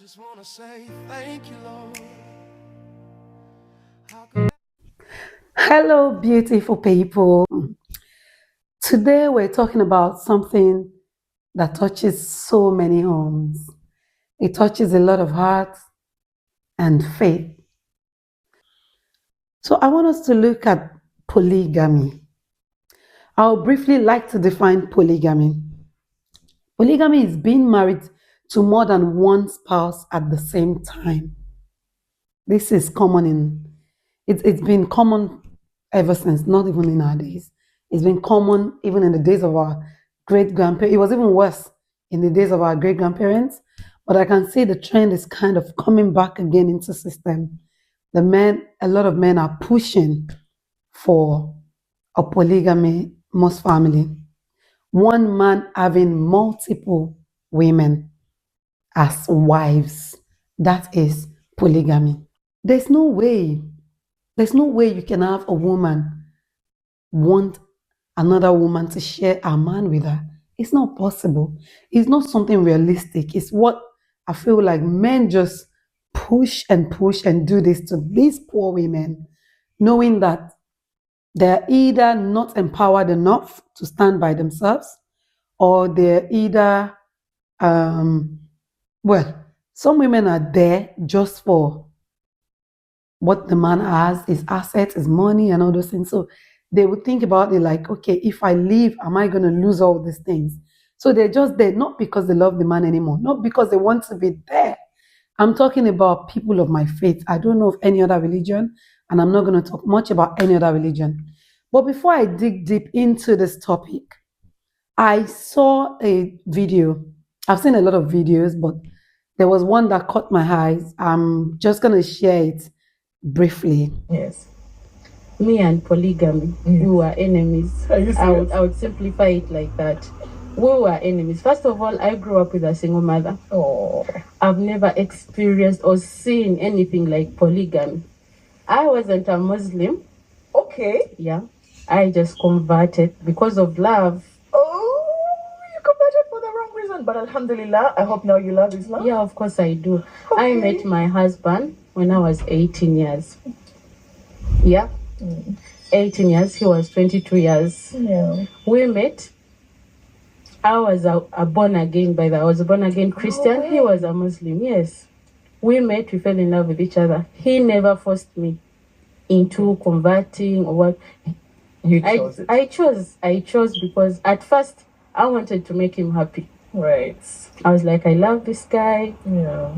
just want to say thank you, Lord. Hello, beautiful people. Today we're talking about something that touches so many homes. It touches a lot of hearts and faith. So I want us to look at polygamy. I'll briefly like to define polygamy. Polygamy is being married to more than one spouse at the same time. This is common it's been common ever since, not even in our days. It's been common even in the days of our great grandparents. It was even worse in the days of our great grandparents. But I can see the trend is kind of coming back again into system. A lot of men are pushing for a polygamous family. One man having multiple women as wives. That is polygamy. There's no way There's no way you can have a woman want another woman to share a man with her. It's not possible. It's not something realistic. It's what I feel like men just push and do this to these poor women, knowing that they're either not empowered enough to stand by themselves, or they're either, um, well, some women are there just for what the man has, his assets, his money, and all those things. So they would think about it like, okay, if I leave, am I going to lose all these things? So they're just there, not because they love the man anymore, not because they want to be there. I'm talking about people of my faith. I don't know of any other religion, and I'm not going to talk much about any other religion. But before I dig deep into this topic, I saw a video. I've seen a lot of videos, but there was one that caught my eyes. I'm just going to share it briefly. Yes. Me and polygamy, we were enemies. Are you serious? I would simplify it like that. We were enemies. First of all, I grew up with a single mother. Oh. I've never experienced or seen anything like polygamy. I wasn't a Muslim. Okay. Yeah. I just converted because of love. Oh, you converted for the wrong reason. But alhamdulillah, I hope now you love Islam. Yeah, of course I do. Okay. I met my husband when I was 18 years. Yeah. 18 years. He was 22 years. Yeah. We met. I was a born again, I was a born again Christian. Okay. He was a Muslim. Yes. We met, we fell in love with each other. He never forced me into converting or what. You chose it. I chose because at first I wanted to make him happy. Right. I was like, I love this guy. Yeah.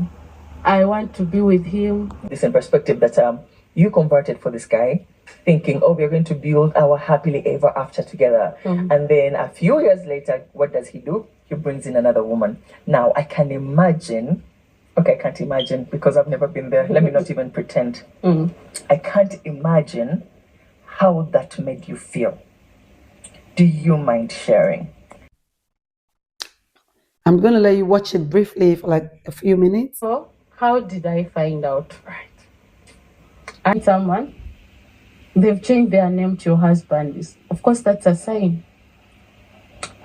I want to be with him. This in perspective that you converted for this guy, thinking, oh, we're going to build our happily ever after together. Mhm. And then a few years later, what does he do? He brings in another woman. Now, I can imagine, okay, I can't imagine because I've never been there. Let me not even pretend. Mm. I can't imagine how that made you feel. Do you mind sharing? I'm going to let you watch it briefly for like a few minutes. So, how did I find out? Right. And someone, they've changed their name to your husband. Of course, that's a sign.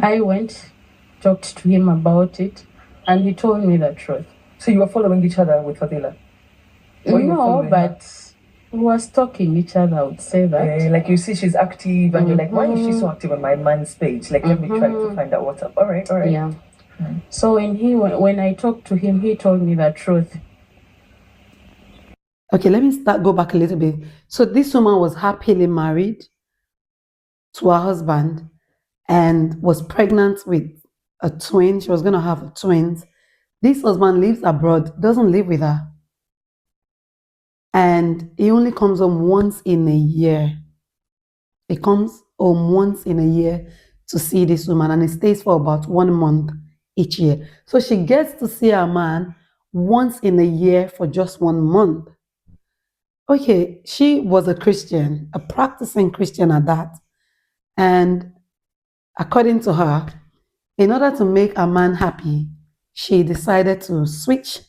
I went, talked to him about it, and he told me the truth. So you were following each other with Fadila? Or you were No, following but we were stalking each other, I would say that. her? Like you see she's active and you're like, why is she so active on my man's page? Like, let me try to find out what's up. All right. Yeah. So when I talked to him, he told me the truth. Okay, let me go back a little bit. So this woman was happily married to her husband and was pregnant with a twin. She was going to have twins. This husband lives abroad, doesn't live with her. And he only comes home once in a year. He comes home once in a year to see this woman, and he stays for about 1 month each year. So she gets to see her man once in a year for just 1 month. Okay, she was a Christian, a practicing Christian at that. And according to her, in order to make a man happy, she decided to switch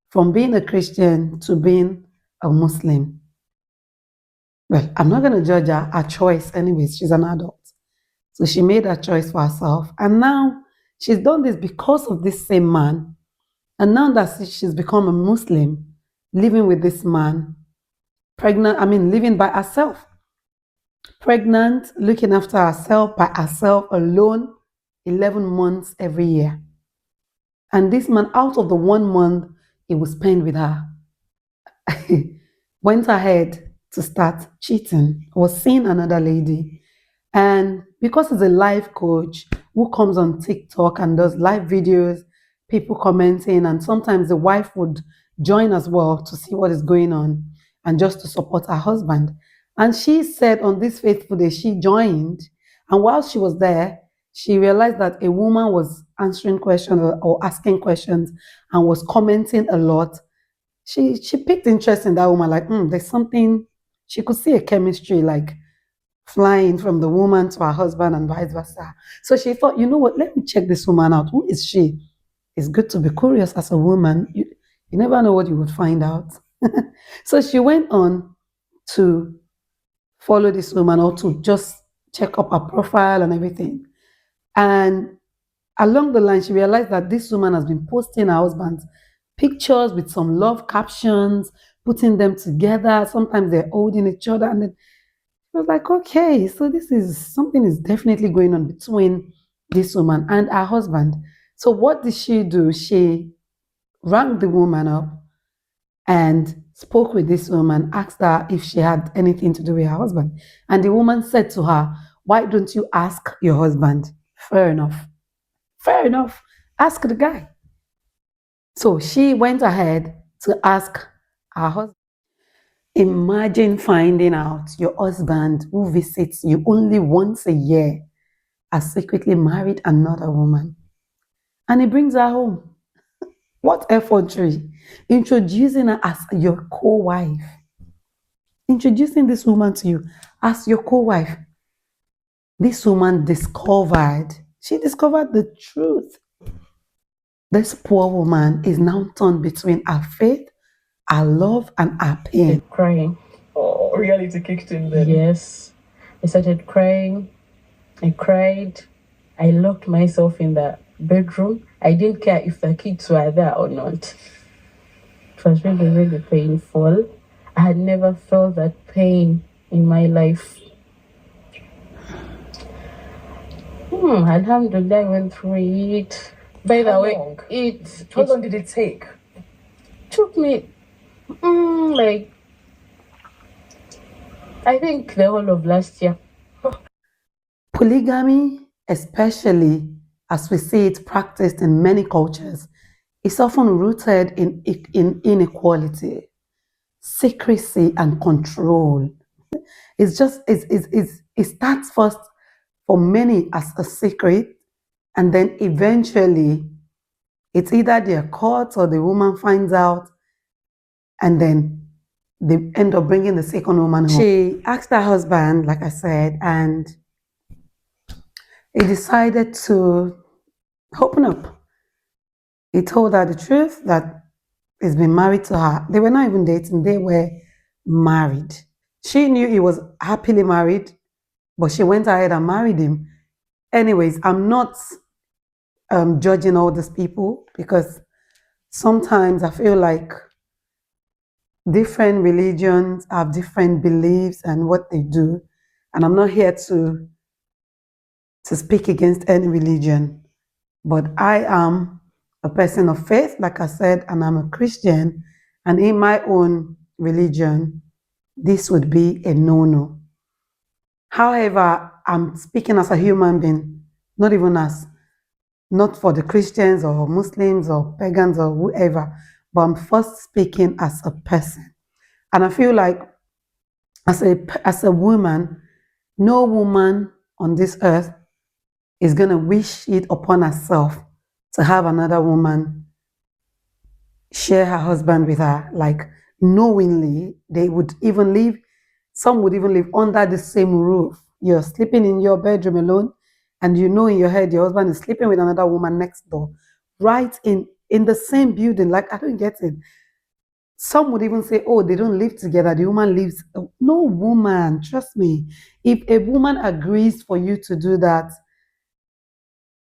from being a Christian to being a Muslim. Well, I'm not going to judge her choice anyways. She's an adult. So she made that choice for herself. And now she's done this because of this same man. And now that she's become a Muslim, living with this man, pregnant, living by herself, pregnant, looking after herself by herself alone, 11 months every year. And this man, out of the 1 month he would spend with her, went ahead to start cheating, was seeing another lady. And because he's a life coach who comes on TikTok and does live videos, people commenting, and sometimes the wife would join as well to see what is going on and just to support her husband. And she said on this faithful day, she joined. And while she was there, she realized that a woman was answering questions or asking questions and was commenting a lot. She picked interest in that woman, like, there's something, she could see a chemistry, like flying from the woman to her husband and vice versa. So she thought, you know what, let me check this woman out. Who is she? It's good to be curious as a woman. You never know what you would find out. So she went on to follow this woman or to just check up her profile and everything. And along the line, she realized that this woman has been posting her husband's pictures with some love captions, putting them together. Sometimes they're holding each other. And then I was like, okay, so this is something is definitely going on between this woman and her husband. So what did she do? She rang the woman up and spoke with this woman, asked her if she had anything to do with her husband. And the woman said to her, why don't you ask your husband? Fair enough. Fair enough. Ask the guy. So she went ahead to ask her husband. Imagine finding out your husband who visits you only once a year has secretly married another woman. And he brings her home. What effrontery. Introducing her as your co-wife. Introducing this woman to you as your co-wife. This woman she discovered the truth. This poor woman is now torn between her faith, her love, and her pain. Crying. Oh, reality kicked in then. Yes. I started crying. I cried. I locked myself in the bedroom. I didn't care if the kids were there or not. It was really, really painful. I had never felt that pain in my life. Alhamdulillah, I went through it. By the way, How long did it take? Took me like I think the whole of last year. Polygamy, especially as we see it practiced in many cultures, is often rooted in inequality, secrecy, and control. It starts first for many as a secret, and then eventually it's either they're caught or the woman finds out, and then they end up bringing the second woman home. She asked her husband, like I said, and he decided to open up. He told her the truth that he's been married to her. They were not even dating, they were married. She knew he was happily married, but she went ahead and married him. Anyways, I'm not judging all these people because sometimes I feel like different religions have different beliefs and what they do. And I'm not here to speak against any religion. But I am a person of faith, like I said, and I'm a Christian. And in my own religion, this would be a no-no. However, I'm speaking as a human being, not for the Christians or Muslims or pagans or whoever, but I'm first speaking as a person. And I feel like as a woman, no woman on this earth is going to wish it upon herself to have another woman share her husband with her, like knowingly. They would even live, some would even live under the same roof. You're sleeping in your bedroom alone, and you know in your head your husband is sleeping with another woman next door, right in the same building. Like, I don't get it. Some would even say, oh, they don't live together, the woman lives. No woman, trust me, if a woman agrees for you to do that,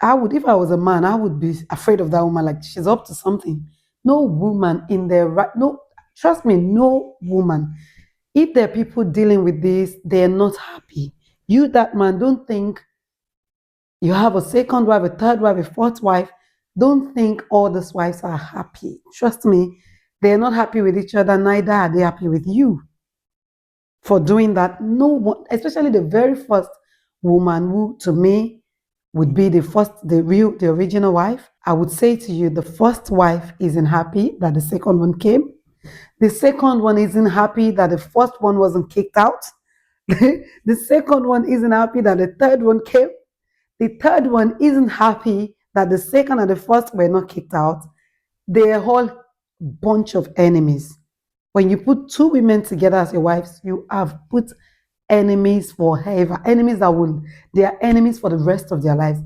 if I was a man, I would be afraid of that woman, like she's up to something. No woman in their right, no, trust me, no woman. If there are people dealing with this, they're not happy. You, that man, don't think you have a second wife, a third wife, a fourth wife. Don't think all these wives are happy. Trust me, they're not happy with each other, neither are they happy with you for doing that. No one, especially the very first woman who, to me, would be the first, the original wife. I would say to you, the first wife isn't happy that the second one came. The second one isn't happy that the first one wasn't kicked out. The second one isn't happy that the third one came. The third one isn't happy that the second and the first were not kicked out. They're a whole bunch of enemies. When you put two women together as your wives, you have put enemies forever. Enemies that will, they are enemies for the rest of their lives.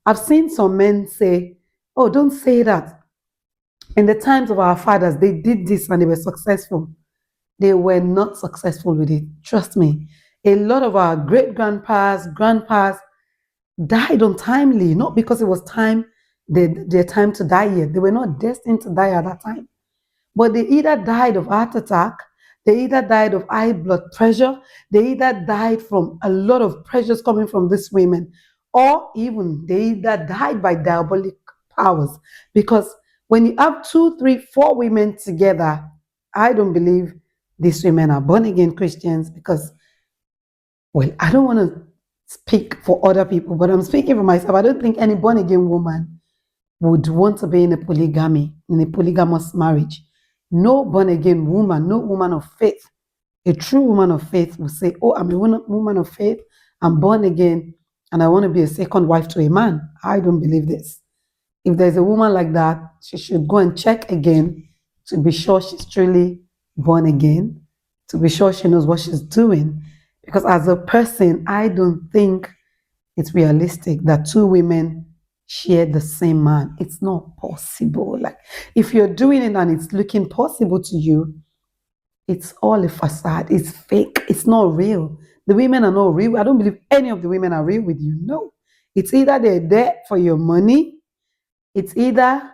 I've seen some men say, oh, don't say that. In the times of our fathers, they did this and they were successful. They were not successful with it. Trust me. A lot of our great grandpas died untimely, not because it was time, their time to die yet. They were not destined to die at that time. But they either died of heart attack, they either died of high blood pressure, they either died from a lot of pressures coming from these women, or even they either died by diabolic powers. Because when you have two, three, four women together, I don't believe these women are born again Christians because, well, I don't want to speak for other people, but I'm speaking for myself. I don't think any born again woman would want to be in a polygamy, in a polygamous marriage. No born again woman, no woman of faith, a true woman of faith will say, oh, I'm a woman of faith, I'm born again, and I want to be a second wife to a man. I don't believe this. If there's a woman like that, she should go and check again to be sure she's truly born again, to be sure she knows what she's doing. Because as a person, I don't think it's realistic that two women share the same man. It's not possible. Like, if you're doing it and it's looking possible to you, it's all a facade. It's fake. It's not real. The women are not real. I don't believe any of the women are real with you. No. It's either they're there for your money. It's either,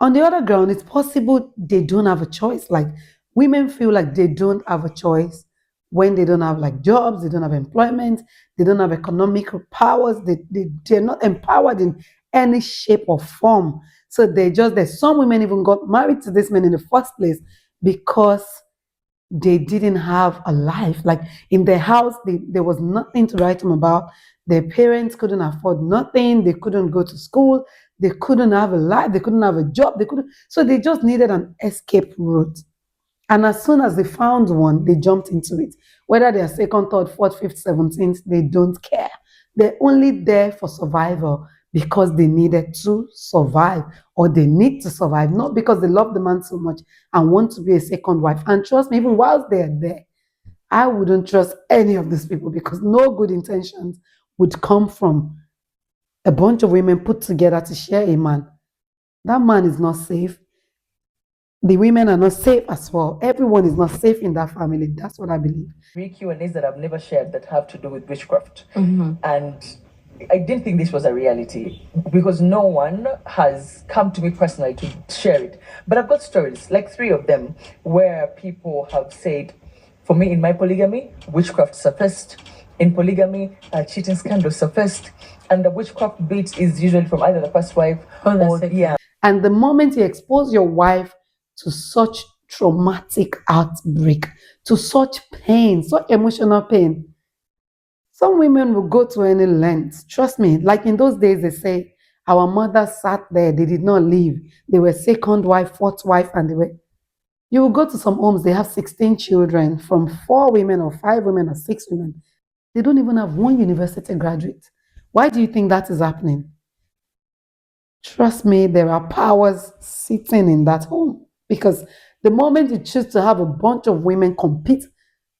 on the other ground, it's possible they don't have a choice. Like, women feel like they don't have a choice when they don't have like jobs, they don't have employment, they don't have economic powers, they're not empowered in any shape or form. So there's some women even got married to this man in the first place because they didn't have a life. Like, in their house, there was nothing to write them about. Their parents couldn't afford nothing. They couldn't go to school. They couldn't have a life. They couldn't have a job. So they just needed an escape route. And as soon as they found one, they jumped into it. Whether they're second, third, fourth, fifth, 17th, they don't care. They're only there for survival because they needed to survive, or they need to survive, not because they love the man so much and want to be a second wife. And trust me, even whilst they're there, I wouldn't trust any of these people because no good intentions would come from a bunch of women put together to share a man. That man is not safe. The women are not safe as well. Everyone is not safe in that family. That's what I believe. Three Q&As that I've never shared that have to do with witchcraft. And I didn't think this was a reality because no one has come to me personally to share it. But I've got stories, like 3 of them, where people have said, for me, in my polygamy, witchcraft surfaced. In polygamy, cheating scandals surfaced. And the witchcraft bit is usually from either the first wife or, yeah. And the moment you expose your wife to such traumatic heartbreak, to such pain, such emotional pain, some women will go to any length. Trust me, like in those days, they say, our mothers sat there, they did not leave. They were second wife, fourth wife, and you will go to some homes, they have 16 children from 4 women or 5 women or 6 women. They don't even have one university graduate. Why do you think that is happening? Trust me, there are powers sitting in that home. Because the moment you choose to have a bunch of women compete,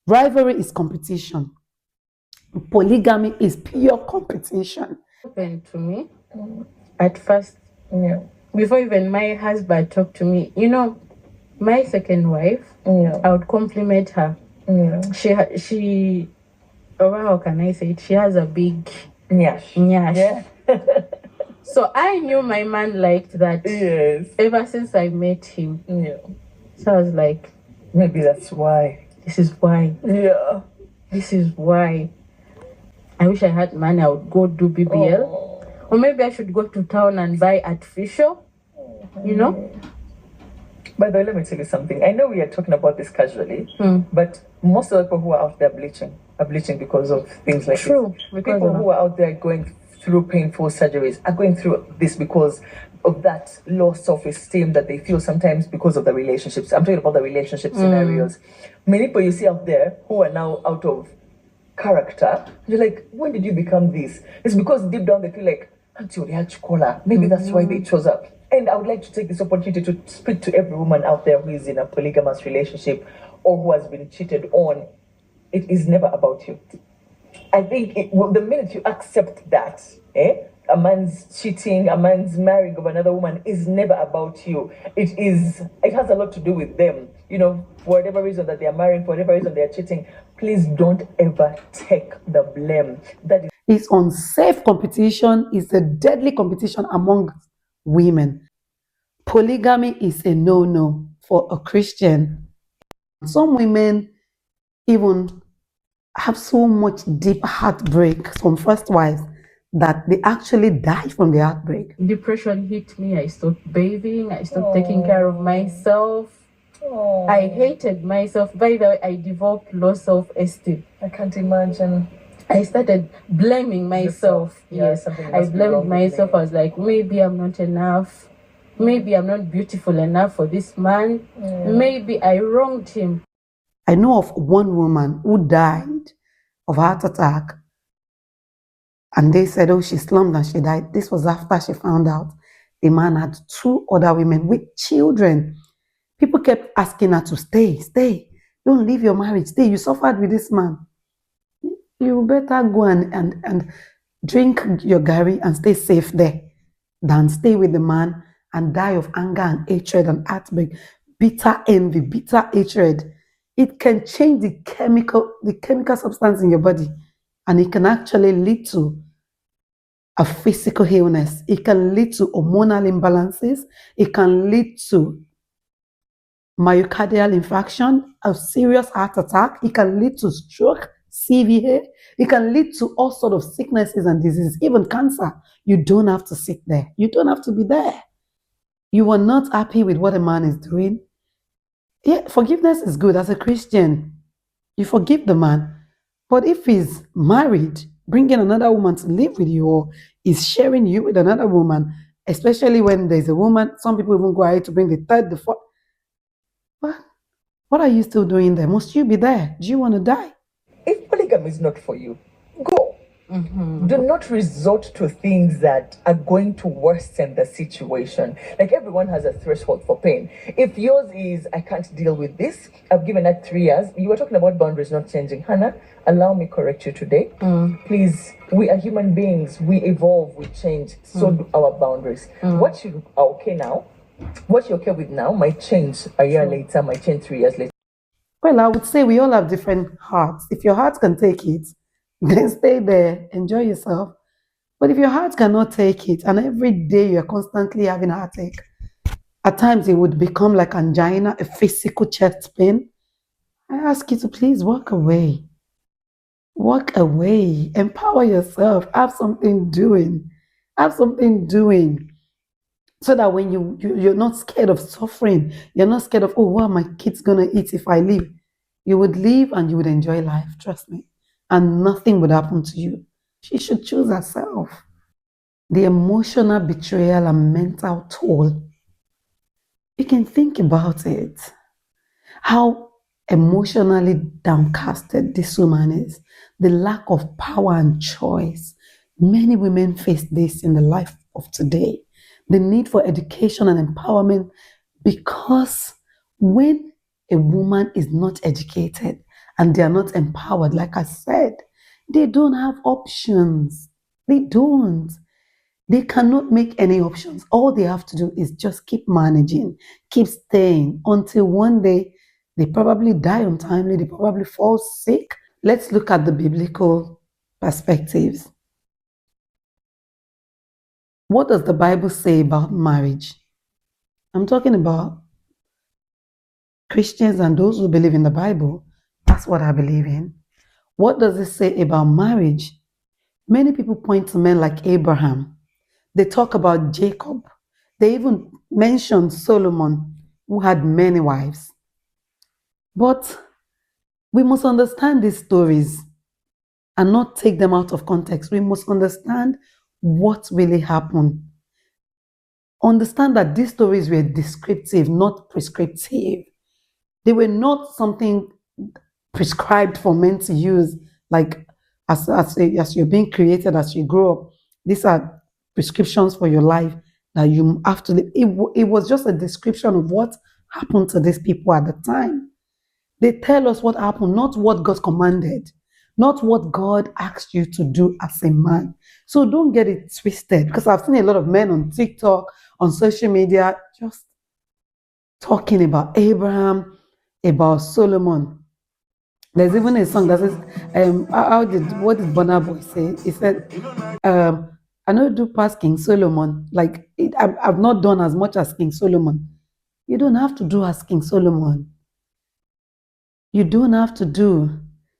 rivalry is competition. Polygamy is pure competition. Happened to me at first. Yeah. Before even my husband talked to me, my second wife, I would compliment her. She, how can I say it? She has a big Nyash. nyash. Yeah. So I knew my man liked that. Yes. Ever since I met him. Yeah. So I was like, maybe that's why. This is why. Yeah. This is why. I wish I had money, I would go do BBL. Oh. Or maybe I should go to town and buy artificial, you know? By the way, let me tell you something. I know we are talking about this casually, but most of the people who are out there are bleaching because of things like True. this. People who are out there going through painful surgeries are going through this because of that low self-esteem that they feel sometimes because of the relationships. I'm talking about the relationship scenarios. Many people you see out there who are now out of character, you're like, when did you become this? It's because deep down they feel like, maybe that's why they chose up. And I would like to take this opportunity to speak to every woman out there who is in a polygamous relationship or who has been cheated on. It is never about you. I think the minute you accept that, a man's cheating, a man's marrying of another woman is never about you. It has a lot to do with them. You know, for whatever reason that they are marrying, for whatever reason they are cheating, please don't ever take the blame. That is It's unsafe competition, it's a deadly competition among women. Polygamy is a no-no for a Christian. Some women even have so much deep heartbreak from first wives that they actually die from the heartbreak. Depression hit me. I stopped bathing. I stopped taking care of myself. I hated myself. By the way, I developed low self-esteem. I can't imagine. I started blaming myself. Yes, I blamed myself. I was like, maybe I'm not enough. Maybe I'm not beautiful enough for this man. Maybe I wronged him. I know of one woman who died of heart attack, and they said, oh, she slumped and she died. This was after she found out the man had 2 other women with children. People kept asking her to stay. Don't leave your marriage. Stay. You suffered with this man. You better go and drink your gari and stay safe there than stay with the man and die of anger and hatred and heartbreak, bitter envy, bitter hatred. It can change the chemical substance in your body, and it can actually lead to a physical illness. It can lead to hormonal imbalances. It can lead to myocardial infarction, a serious heart attack. It can lead to stroke, CVA. It can lead to all sorts of sicknesses and diseases, even cancer. You don't have to sit there. You don't have to be there. You are not happy with what a man is doing. Yeah, forgiveness is good. As a Christian, you forgive the man. But if he's married, bringing another woman to live with you, or is sharing you with another woman, especially when there's a woman, some people even go ahead to bring the third, the fourth. What are you still doing there? Must you be there? Do you want to die? If polygamy is not for you, go. Do not resort to things that are going to worsen the situation. Like, everyone has a threshold for pain. If yours is, I can't deal with this, I've given that 3 years. You were talking about boundaries not changing. Hannah, allow me correct you today. Please, we are human beings. We evolve, we change. So do our boundaries. What you are okay now, what you're okay with now might change a year later, might change 3 years later. Well, I would say we all have different hearts. If your heart can take it, then stay there, enjoy yourself. But if your heart cannot take it, and every day you're constantly having a heartache, at times it would become like angina, a physical chest pain, I ask you to please walk away. Walk away. Empower yourself. Have something doing. Have something doing. So that when you're not scared of suffering, you're not scared of, oh, what are my kids going to eat if I leave? You would leave and you would enjoy life, trust me. And nothing would happen to you. She should choose herself. The emotional betrayal and mental toll. You can think about it. How emotionally downcasted this woman is. The lack of power and choice. Many women face this in the life of today. The need for education and empowerment, because when a woman is not educated and they are not empowered, like I said, they don't have options. They don't. They cannot make any options. All they have to do is just keep managing, keep staying until one day they probably die untimely, they probably fall sick. Let's look at the biblical perspectives. What does the Bible say about marriage? I'm talking about Christians and those who believe in the Bible. That's what I believe in. What does it say about marriage? Many people point to men like Abraham. They talk about Jacob. They even mention Solomon, who had many wives. But we must understand these stories and not take them out of context. We must understand what really happened. Understand that these stories were descriptive, not prescriptive. They were not something prescribed for men to use, like as you're being created, as you grow up. These are prescriptions for your life that you have to live. It was just a description of what happened to these people at the time. They tell us what happened, not what God commanded, not what God asked you to do as a man. So don't get it twisted, because I've seen a lot of men on TikTok, on social media, just talking about Abraham, about Solomon. There's even a song that says, what did Burna Boy say? He said, I know do past King Solomon. Like, I've not done as much as King Solomon. You don't have to do as King Solomon. You don't have to do.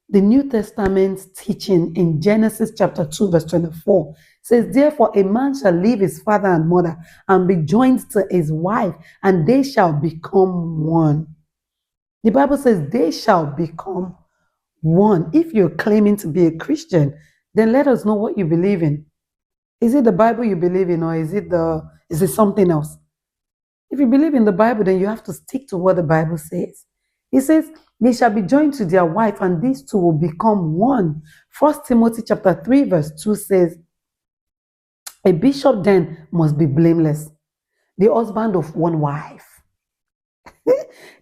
The New Testament teaching in Genesis chapter 2, verse 24 says, therefore a man shall leave his father and mother and be joined to his wife, and they shall become one. The Bible says they shall become one. If you're claiming to be a Christian, then let us know what you believe in. Is it the Bible you believe in, or is it something else? If you believe in the Bible, then you have to stick to what the Bible says. It says, they shall be joined to their wife, and these two will become one. 1 Timothy chapter 3, verse 2 says, a bishop then must be blameless, the husband of one wife.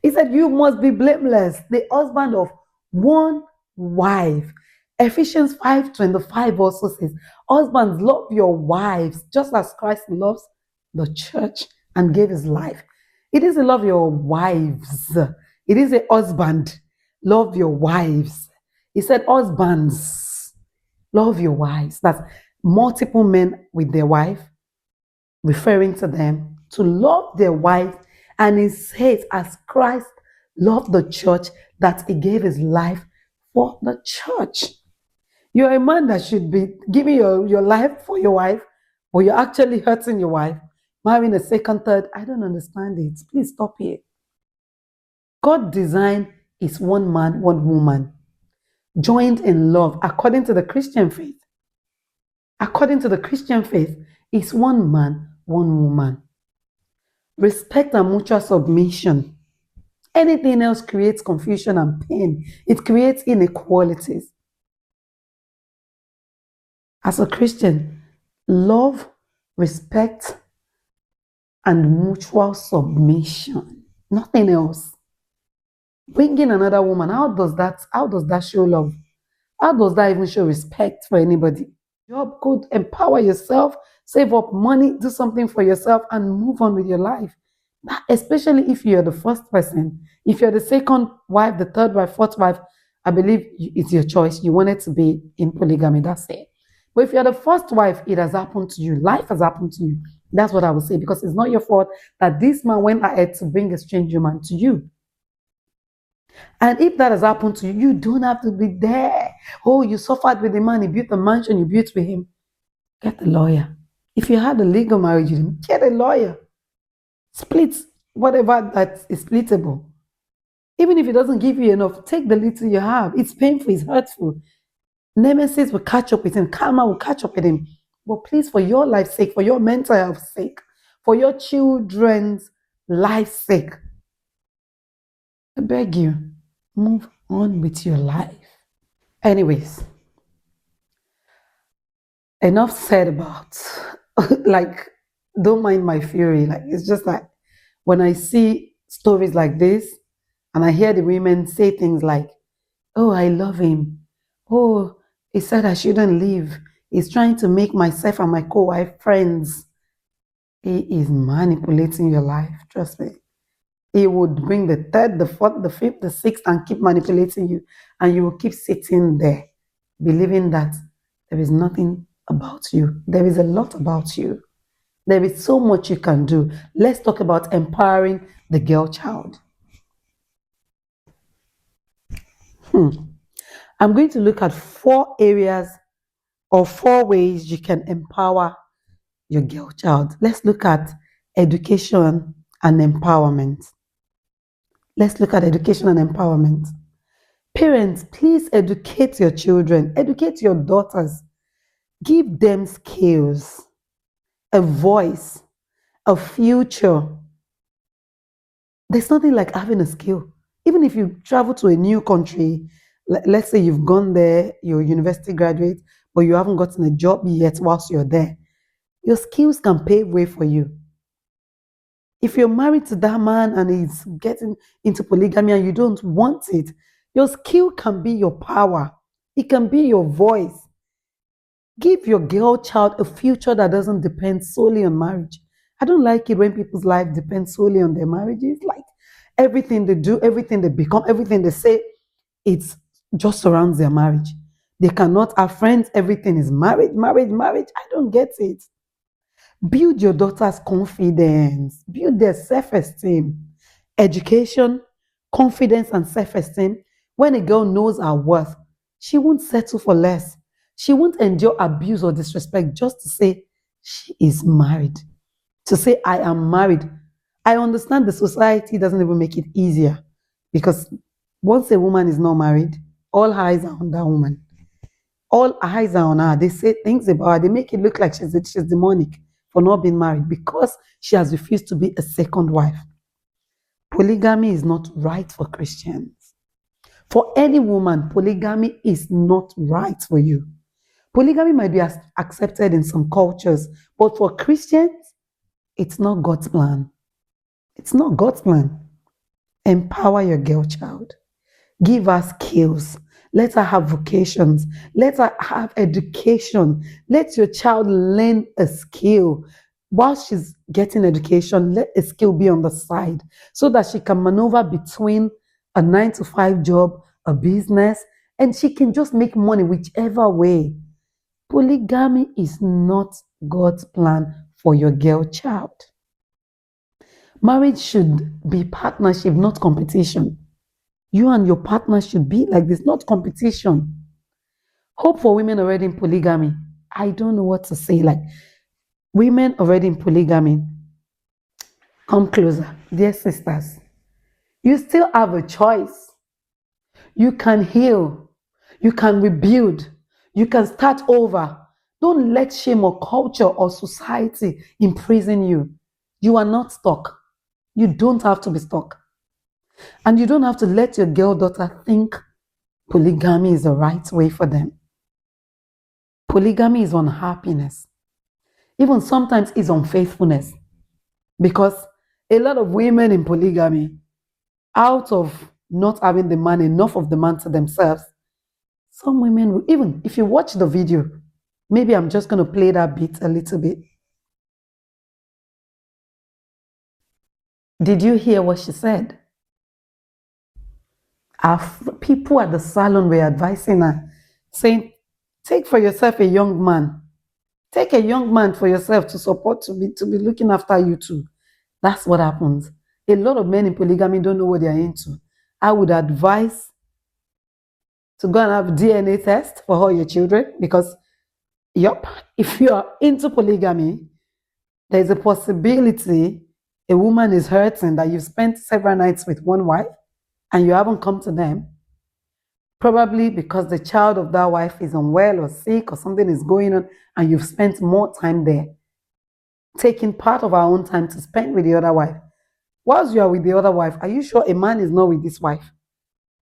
He said, you must be blameless, the husband of one wife. Ephesians 5:25 also says, husbands, love your wives just as Christ loves the church and gave his life. It is a love your wives. It is a husband, love your wives. He said, husbands, love your wives. That's multiple men with their wife, referring to them to love their wife. And he says, as Christ loved the church, that he gave his life for the church. You're a man that should be giving your life for your wife, but you're actually hurting your wife, marrying a second, third. I don't understand it. Please stop it. God designed is one man, one woman, joined in love according to the Christian faith. According to the Christian faith, is one man, one woman. Respect and mutual submission. Anything else creates confusion and pain. It creates inequalities. As a Christian, love, respect, and mutual submission. Nothing else. Bringing another woman, how does that show love? How does that even show respect for anybody? Job could empower yourself, save up money, do something for yourself, and move on with your life. Especially if you're the first person. If you're the second wife, the third wife, fourth wife, I believe it's your choice. You want it to be in polygamy, that's it. But if you're the first wife, it has happened to you. Life has happened to you. That's what I would say, because it's not your fault that this man went ahead to bring a strange woman to you. And if that has happened to you, you don't have to be there. Oh, you suffered with the man, he built a mansion, you built with him. Get a lawyer. If you had a legal marriage, you didn't get a lawyer. Split whatever that is splittable. Even if it doesn't give you enough, take the little you have. It's painful, it's hurtful. Nemesis will catch up with him. Karma will catch up with him. But please, for your life's sake, for your mental health's sake, for your children's life's sake, I beg you, move on with your life. Anyways, enough said about, like, don't mind my fury. Like, it's just like, when I see stories like this, and I hear the women say things like, oh, I love him. Oh, he said I shouldn't leave. He's trying to make myself and my co-wife friends. He is manipulating your life. Trust me. He would bring the third, the fourth, the fifth, the sixth, and keep manipulating you. And you will keep sitting there, believing that there is nothing about you. There is a lot about you. There is so much you can do. Let's talk about empowering the girl child. I'm going to look at 4 areas or 4 ways you can empower your girl child. Let's look at education and empowerment. Let's look at education and empowerment. Parents, please educate your children, educate your daughters, give them skills, a voice, a future. There's nothing like having a skill. Even if you travel to a new country, let's say you've gone there, you're a university graduate, but you haven't gotten a job yet whilst you're there, your skills can pave way for you. If you're married to that man and he's getting into polygamy and you don't want it, your skill can be your power. It can be your voice. Give your girl child a future that doesn't depend solely on marriage. I don't like it when people's life depends solely on their marriages. Like everything they do, everything they become, everything they say, it's just surrounds their marriage. They cannot have friends, everything is marriage, marriage, marriage. I don't get it. Build your daughter's confidence, build their self-esteem, education, confidence, and self-esteem. When a girl knows her worth, she won't settle for less. She won't endure abuse or disrespect just to say she is married. To say, I am married. I understand the society doesn't even make it easier because once a woman is not married, all eyes are on that woman. All eyes are on her. They say things about her. They make it look like she's demonic for not being married because she has refused to be a second wife. Polygamy is not right for Christians. For any woman, polygamy is not right for you. Polygamy might be accepted in some cultures, but for Christians, it's not God's plan. It's not God's plan. Empower your girl child. Give her skills. Let her have vocations. Let her have education. Let your child learn a skill. While she's getting education, let a skill be on the side so that she can maneuver between a 9-to-5 job, a business, and she can just make money whichever way. Polygamy is not God's plan for your girl child. Marriage should be partnership, not competition. You and your partner should be like this, not competition. Hope for women already in polygamy. I don't know what to say. Like, women already in polygamy, come closer. Dear sisters, you still have a choice. You can heal. You can rebuild. You can start over. Don't let shame or culture or society imprison you. You are not stuck. You don't have to be stuck. And you don't have to let your girl daughter think polygamy is the right way for them. Polygamy is unhappiness. Even sometimes it's unfaithfulness. Because a lot of women in polygamy, out of not having the man, enough of the man to themselves, some women will, even if you watch the video, maybe I'm just going to play that bit a little bit. Did you hear what she said? People at the salon were advising her, saying, take for yourself a young man. Take a young man for yourself to support, to be looking after you too. That's what happens. A lot of men in polygamy don't know what they're into. I would advise to go and have DNA test for all your children because, if you are into polygamy, there's a possibility a woman is hurting that you've spent several nights with one wife and you haven't come to them, probably because the child of that wife is unwell or sick or something is going on and you've spent more time there, taking part of our own time to spend with the other wife. Whilst you are with the other wife, are you sure a man is not with this wife?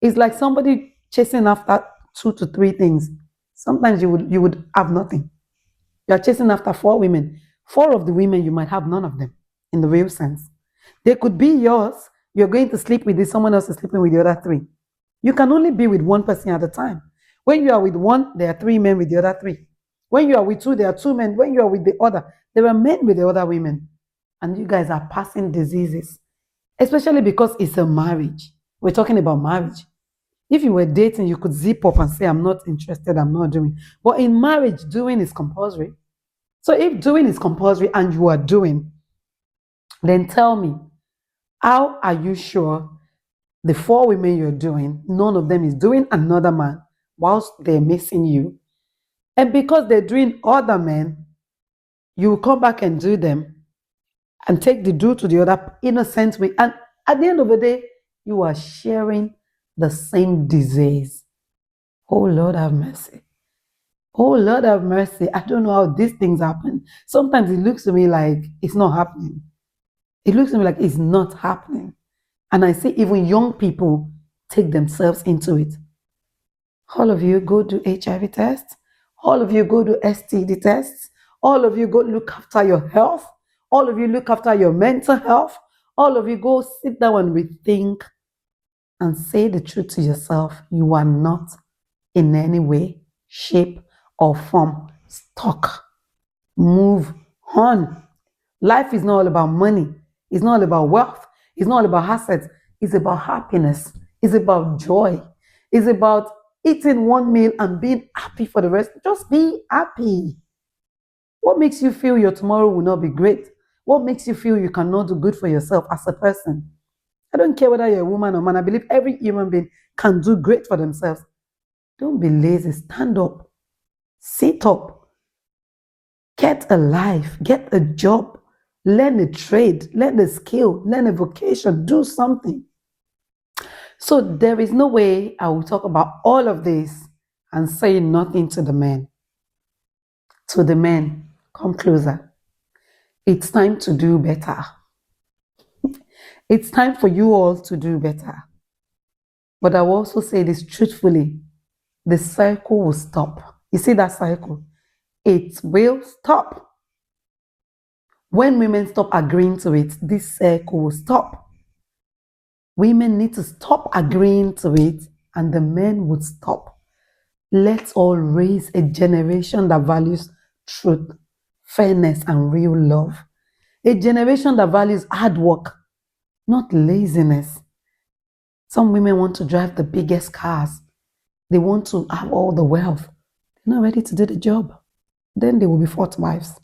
It's like somebody chasing after 2 to 3 things. Sometimes you would have nothing. You are chasing after 4 women. 4 of the women, you might have none of them in the real sense. They could be yours. You're going to sleep with this, someone else is sleeping with the other 3. You can only be with one person at a time. When you are with one, there are 3 men with the other 3. When you are with 2, there are 2 men. When you are with the other, there are men with the other women. And you guys are passing diseases, especially because it's a marriage. We're talking about marriage. If you were dating, you could zip up and say, I'm not interested, I'm not doing. But in marriage, doing is compulsory. So if doing is compulsory and you are doing, then tell me, how are you sure the 4 women you're doing, none of them is doing another man whilst they're missing you? And because they're doing other men, you will come back and do them and take the do to the other innocent way. And at the end of the day, you are sharing the same disease. Oh Lord, have mercy. Oh Lord, have mercy. I don't know how these things happen. Sometimes it looks to me like it's not happening. It looks to me like it's not happening. And I see even young people take themselves into it. All of you go do HIV tests. All of you go do STD tests. All of you go look after your health. All of you look after your mental health. All of you go sit down and rethink and say the truth to yourself. You are not in any way, shape, or form stuck. Move on. Life is not all about money. It's not all about wealth. It's not all about assets. It's about happiness. It's about joy. It's about eating one meal and being happy for the rest. Just be happy. What makes you feel your tomorrow will not be great? What makes you feel you cannot do good for yourself as a person? I don't care whether you're a woman or man. I believe every human being can do great for themselves. Don't be lazy. Stand up. Sit up. Get a life. Get a job. Learn a trade. Learn a skill. Learn a vocation. Do something. So there is no way I will talk about all of this and say nothing to the men. To the men, come closer. It's time to do better. It's time for you all to do better. But I will also say this truthfully. The cycle will stop. You see that cycle? It will stop. When women stop agreeing to it, this cycle will stop. Women need to stop agreeing to it and the men would stop. Let's all raise a generation that values truth, fairness, and real love. A generation that values hard work, not laziness. Some women want to drive the biggest cars. They want to have all the wealth. They're not ready to do the job. Then they will be 4th wives.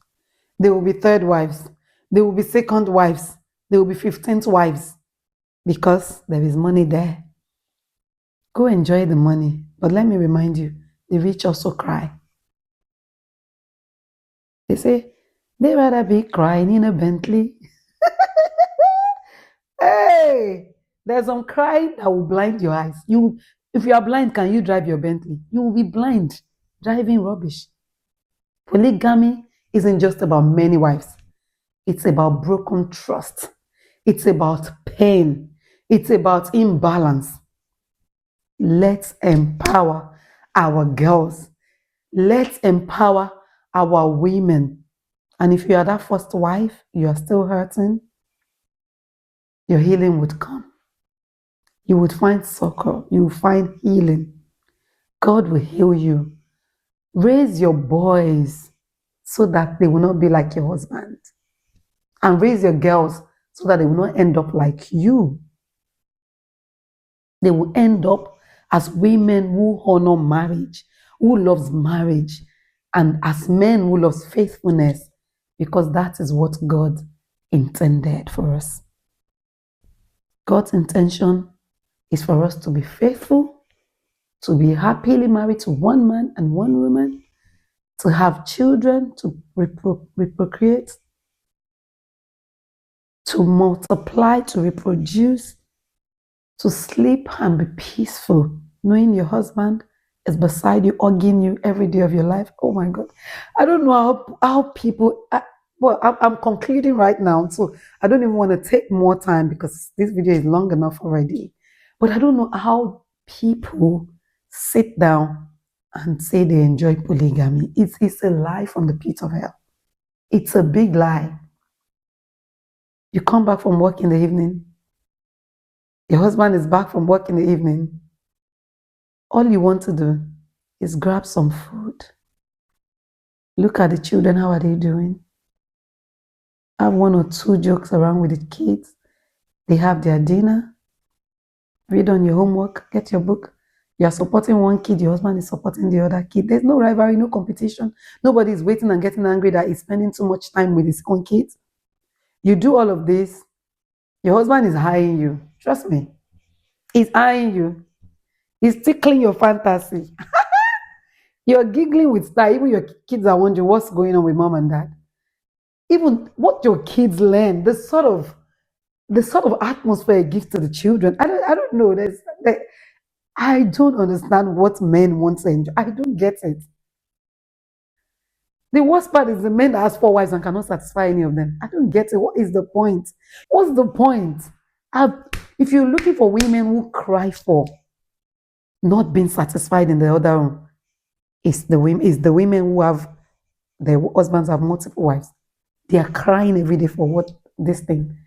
They will be 3rd wives. They will be 2nd wives. They will be 15th wives. Because there is money there. Go enjoy the money. But let me remind you, the rich also cry. They say, they rather be crying in a Bentley. Hey, there's some crying that will blind your eyes. If you are blind, can you drive your Bentley? You will be blind, driving rubbish. Polygamy isn't just about many wives. It's about broken trust. It's about pain. It's about imbalance. Let's empower our girls. Let's empower our women. And if you are that 1st wife, you are still hurting, your healing would come. You would find succor. You will find healing. God will heal you. Raise your boys so that they will not be like your husband. And raise your girls so that they will not end up like you. They will end up as women who honor marriage, who loves marriage, and as men who loves faithfulness, because that is what God intended for us. God's intention is for us to be faithful, to be happily married to one man and one woman, to have children, to reprocreate, to multiply, to reproduce, to sleep and be peaceful, knowing your husband is beside you, hugging you every day of your life. Oh my God. I don't know how people, I'm concluding right now, so I don't even want to take more time because this video is long enough already. But I don't know how people sit down and say they enjoy polygamy. It's a lie from the pit of hell. It's a big lie. You come back from work in the evening. Your husband is back from work in the evening. All you want to do is grab some food. Look at the children. How are they doing? Have 1 or 2 jokes around with the kids. They have their dinner. Read on your homework. Get your book. You're supporting one kid, your husband is supporting the other kid. There's no rivalry, no competition. Nobody is waiting and getting angry that he's spending too much time with his own kids. You do all of this, your husband is eyeing you. Trust me. He's eyeing you. He's tickling your fantasy. You're giggling with style. Even your kids are wondering what's going on with mom and dad. Even what your kids learn, the sort of atmosphere it gives to the children. I don't know. I don't understand what men want to enjoy. I don't get it. The worst part is the men that has 4 wives and cannot satisfy any of them. I don't get it. What is the point? What's the point? If you're looking for women who cry for not being satisfied in the other room, it's the women who have their husbands have multiple wives. They are crying every day for what this thing.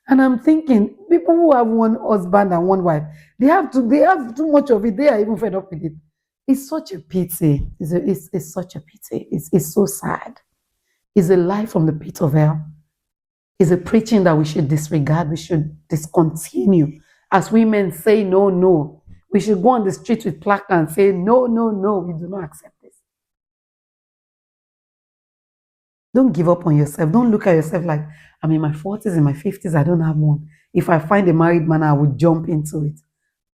And I'm thinking, people who have one husband and one wife, they have too much of it. They are even fed up with it. It's such a pity. It's such a pity. It's so sad. It's a lie from the pit of hell. It's a preaching that we should disregard. We should discontinue. As women say no, no. We should go on the street with plaque and say no, no, no. We do not accept this. Don't give up on yourself. Don't look at yourself like, I'm in my 40s, in my 50s, I don't have one. If I find a married man, I would jump into it.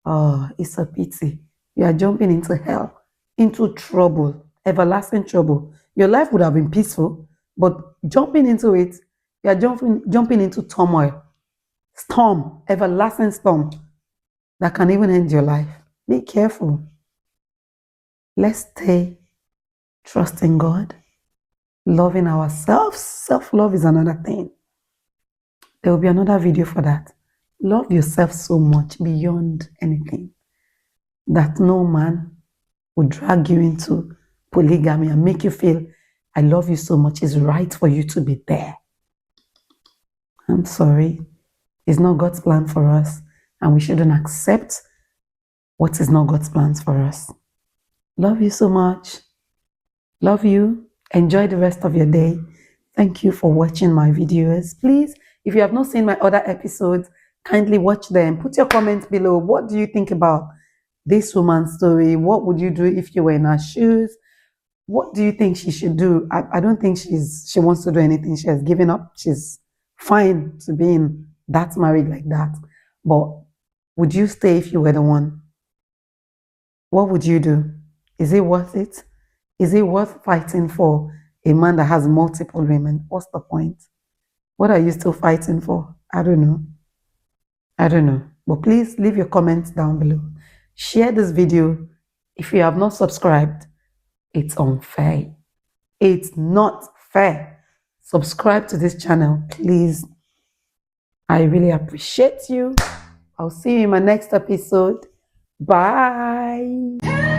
Oh, it's a pity. You are jumping into hell, into trouble, everlasting trouble. Your life would have been peaceful, but jumping into it, you are jumping into turmoil, storm, everlasting storm that can even end your life. Be careful. Let's stay trusting God, loving ourselves. Self-love is another thing. There will be another video for that. Love yourself so much beyond anything that no man will drag you into polygamy and make you feel, I love you so much, it's right for you to be there. I'm sorry. It's not God's plan for us, and we shouldn't accept what is not God's plans for us. Love you so much. Love you. Enjoy the rest of your day. Thank you for watching my videos. Please, if you have not seen my other episodes, kindly watch them. Put your comments below. What do you think about this woman's story? What would you do if you were in her shoes? What do you think she should do? I don't think she wants to do anything. She has given up. She's fine to being that married like that. But would you stay if you were the one? What would you do? Is it worth it? Is it worth fighting for a man that has multiple women? What's the point? What are you still fighting for? I don't know. I don't know. But please leave your comments down below. Share this video. If you have not subscribed, it's unfair. It's not fair. Subscribe to this channel, please. I really appreciate you. I'll see you in my next episode. Bye.